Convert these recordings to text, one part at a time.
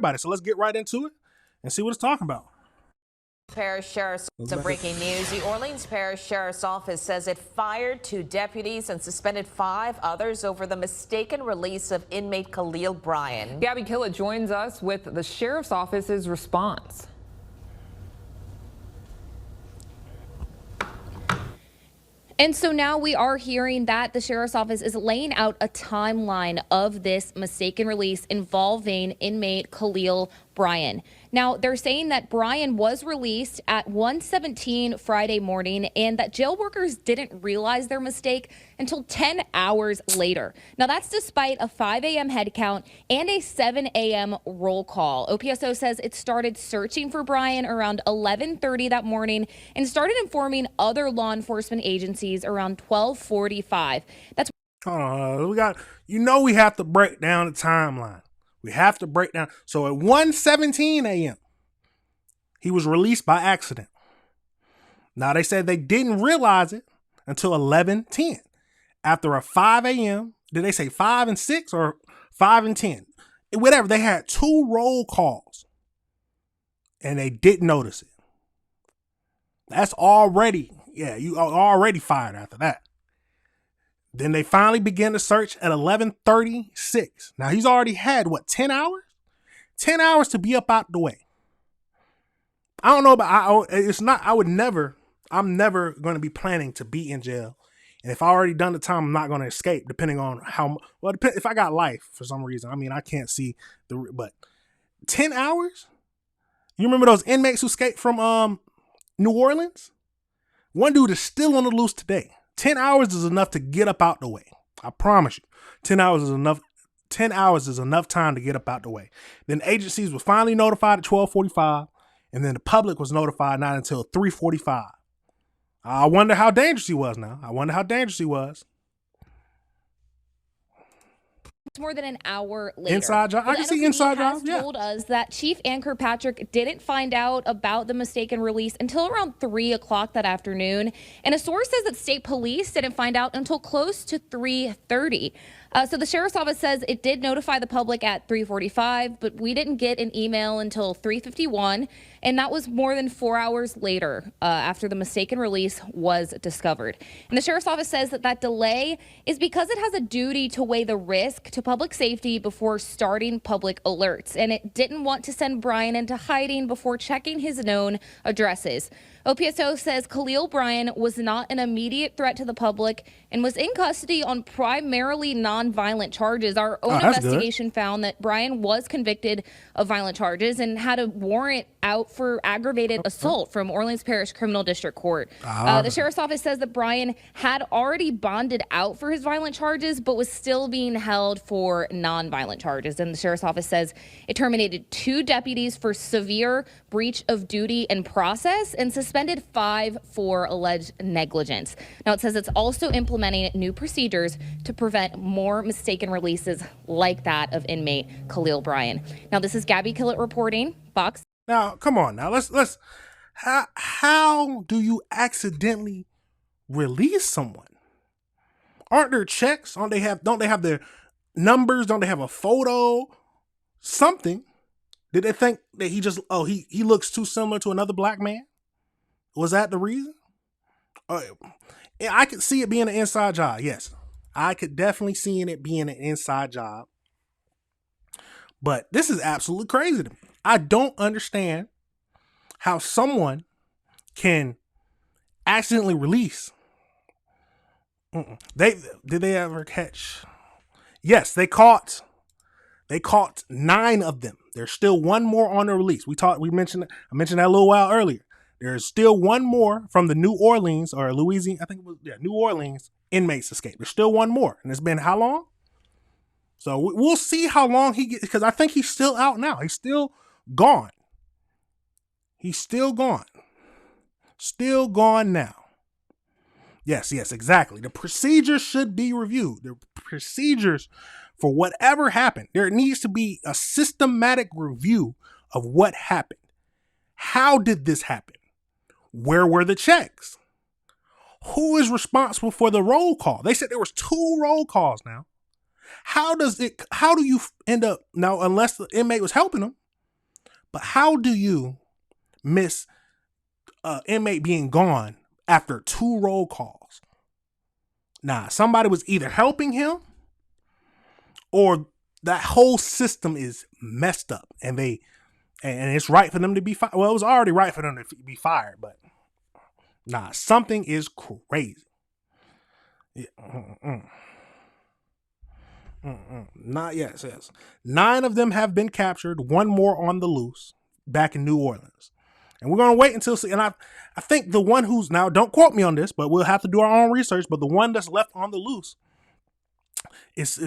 about it. So let's get right into it and see what it's talking about. Parish Sheriff's some breaking news. The Orleans Parish Sheriff's Office says it fired 2 deputies and suspended 5 others over the mistaken release of inmate Khalil Bryan. Gabby Killett joins us with the Sheriff's Office's response. And so now we are hearing that the Sheriff's Office is laying out a timeline of this mistaken release involving inmate Khalil Bryan. Now, they're saying that Bryan was released at 1:17 Friday morning and that jail workers didn't realize their mistake until 10 hours later. Now, that's despite a 5 a.m. head count and a 7 a.m. roll call. OPSO says it started searching for Bryan around 11:30 that morning and started informing other law enforcement agencies around 12:45. That's we have to break down the timeline. We have to break down. So at 1:17 a.m., he was released by accident. Now, they said they didn't realize it until 11:10. After a 5 a.m., did they say 5 and 6 or 5 and 10? Whatever, they had 2 roll calls and they didn't notice it. That's already, you are already fired after that. Then they finally began to search at 11:36. Now, he's already had, 10 hours? 10 hours to be up out the way. I don't know, but I'm never going to be planning to be in jail. And if I already done the time, I'm not going to escape, depending on if I got life for some reason. I mean, I can't see but 10 hours? You remember those inmates who escaped from New Orleans? One dude is still on the loose today. 10 hours is enough to get up out the way. I promise you. 10 hours is enough. 10 hours is enough time to get up out the way. Then agencies were finally notified at 12:45, and then the public was notified not until 3:45. I wonder how dangerous he was now. It's more than an hour later. Inside job. I can see inside jobs. Yeah. Told us that Chief Ann Kirkpatrick didn't find out about the mistaken release until around 3 o'clock that afternoon. And a source says that state police didn't find out until close to 3:30. So the Sheriff's Office says it did notify the public at 3:45, but we didn't get an email until 3:51. And that was more than 4 hours later after the mistaken release was discovered. And the Sheriff's Office says that delay is because it has a duty to weigh the risk to public safety before starting public alerts. And it didn't want to send Bryan into hiding before checking his known addresses. OPSO says Khalil Bryan was not an immediate threat to the public and was in custody on primarily non-violent charges. Our own investigation found that Bryan was convicted of violent charges and had a warrant out for aggravated assault from Orleans Parish Criminal District Court. The Sheriff's Office says that Bryan had already bonded out for his violent charges, but was still being held for non-violent charges. And the Sheriff's Office says it terminated 2 deputies for severe breach of duty and process and suspended 5 for alleged negligence. Now, it says it's also implementing new procedures to prevent more mistaken releases like that of inmate Khalil Bryan. Now, this is Gabby Killett reporting, Fox. Now, come on now. How do you accidentally release someone? Aren't there checks? Don't they have their numbers? Don't they have a photo? Something. Did they think that he looks too similar to another black man? Was that the reason? I could see it being an inside job. Yes, I could definitely see it being an inside job. But this is absolutely crazy to me. I don't understand how someone can accidentally release. Did they ever catch? Yes, they caught 9 of them. There's still one more on the release. I mentioned that a little while earlier. There's still one more from the New Orleans or Louisiana, I think it was, New Orleans inmates escape. There's still one more. And it's been how long? So we'll see how long he gets, because I think he's still out now. He's still gone. He's still gone. Still gone now. Yes, exactly. The procedures should be reviewed. The procedures for whatever happened. There needs to be a systematic review of what happened. How did this happen? Where were the checks? Who is responsible for the roll call? They said there was 2 roll calls now. How do you end up now, unless the inmate was helping him, But how do you miss inmate being gone after 2 roll calls? Nah, somebody was either helping him or that whole system is messed up, and it's right for them to be fired. Well, it was already right for them to be fired, but nah, something is crazy. Yeah. Not yet. Yes. 9 of them have been captured. 1 more on the loose back in New Orleans. And we're going to wait until, and I think the one who's now, don't quote me on this, but we'll have to do our own research. But the one that's left on the loose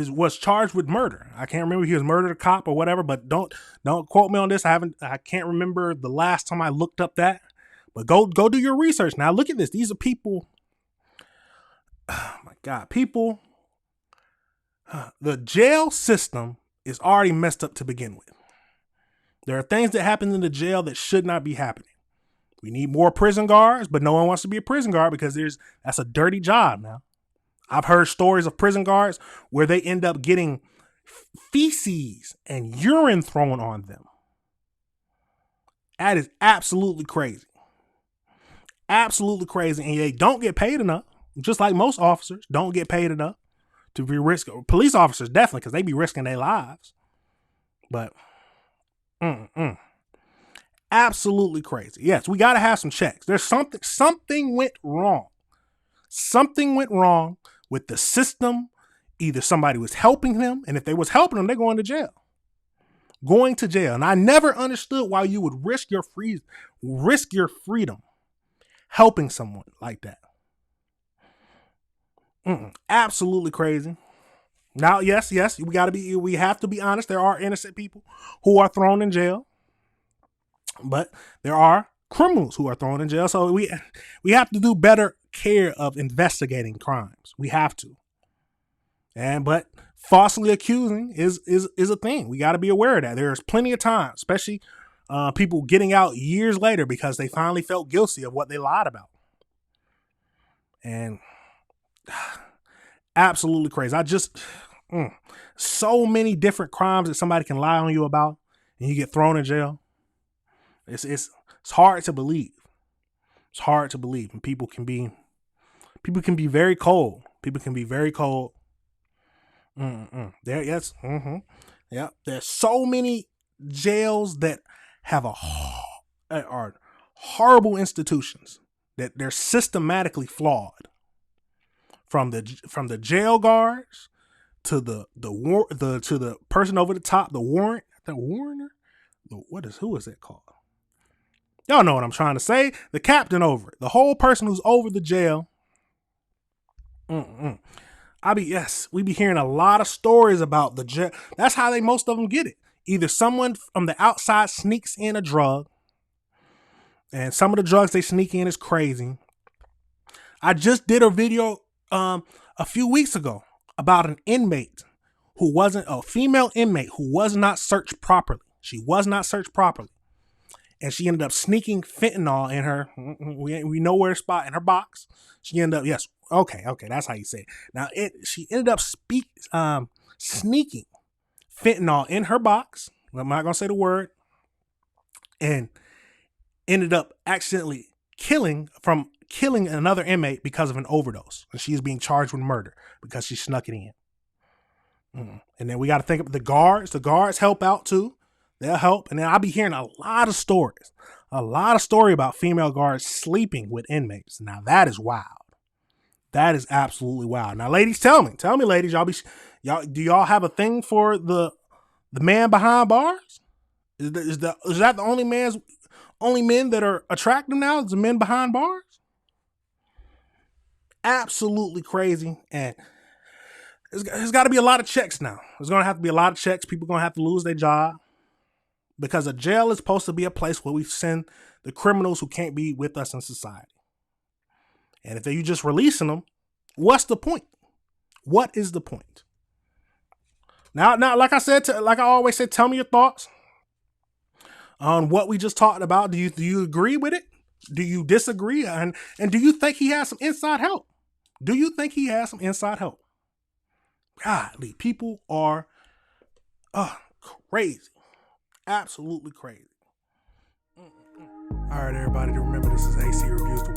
was charged with murder. I can't remember if he was murdered a cop or whatever, but don't quote me on this. I can't remember the last time I looked up that, but go do your research. Now look at this. These are people. Oh my God, people. The jail system is already messed up to begin with. There are things that happen in the jail that should not be happening. We need more prison guards, but no one wants to be a prison guard because that's a dirty job now. I've heard stories of prison guards where they end up getting feces and urine thrown on them. That is absolutely crazy. Absolutely crazy. And they don't get paid enough, just like most officers don't get paid enough to be risking. Police officers definitely, because they be risking their lives. But absolutely crazy. Yes, we got to have some checks. There's something went wrong. Something went wrong with the system. Either somebody was helping them, and if they was helping them, they're going to jail. Going to jail. And I never understood why you would risk your freedom helping someone like that. Absolutely crazy. Now, yes, we have to be honest. There are innocent people who are thrown in jail, but there are criminals who are thrown in jail. So we have to do better care of investigating crimes. We have to. But falsely accusing is a thing. We got to be aware of that. There's plenty of time, especially people getting out years later because they finally felt guilty of what they lied about. And absolutely crazy. So many different crimes that somebody can lie on you about and you get thrown in jail. It's hard to believe. It's hard to believe. And people can be very cold. People can be very cold. There's so many jails that are horrible institutions that they're systematically flawed. From the jail guards to the person over the top, the warrant, the warner, who is that called? Y'all know what I'm trying to say. The captain over it, the whole person who's over the jail. We be hearing a lot of stories about the jail. That's how most of them get it. Either someone from the outside sneaks in a drug, and some of the drugs they sneak in is crazy. I just did a video a few weeks ago about an inmate who wasn't a female inmate who was not searched properly. She was not searched properly. And she ended up sneaking fentanyl in her. We know where to spot in her box. She ended up, yes. Okay. That's how you say it. Now she ended up sneaking fentanyl in her box. I'm not going to say the word. And ended up accidentally killing another inmate because of an overdose. And she is being charged with murder because she snuck it in. And then we got to think of the guards. The guards help out too. They'll help. And then I'll be hearing a lot of stories about female guards sleeping with inmates. Now that is wild. That is absolutely wild. Now, ladies, tell me, ladies, do y'all have a thing for the man behind bars? Is that the only men that are attractive now? Is the men behind bars? Absolutely crazy. And there's got to be a lot of checks now. There's going to have to be a lot of checks. People are going to have to lose their job because a jail is supposed to be a place where we send the criminals who can't be with us in society. And if you just releasing them, what's the point? What is the point? Now, like I always said, tell me your thoughts on what we just talked about. Do you agree with it? Do you disagree? And do you think he has some inside help? Godly, people are crazy. Absolutely crazy. All right, everybody, remember this is AC Reviews, the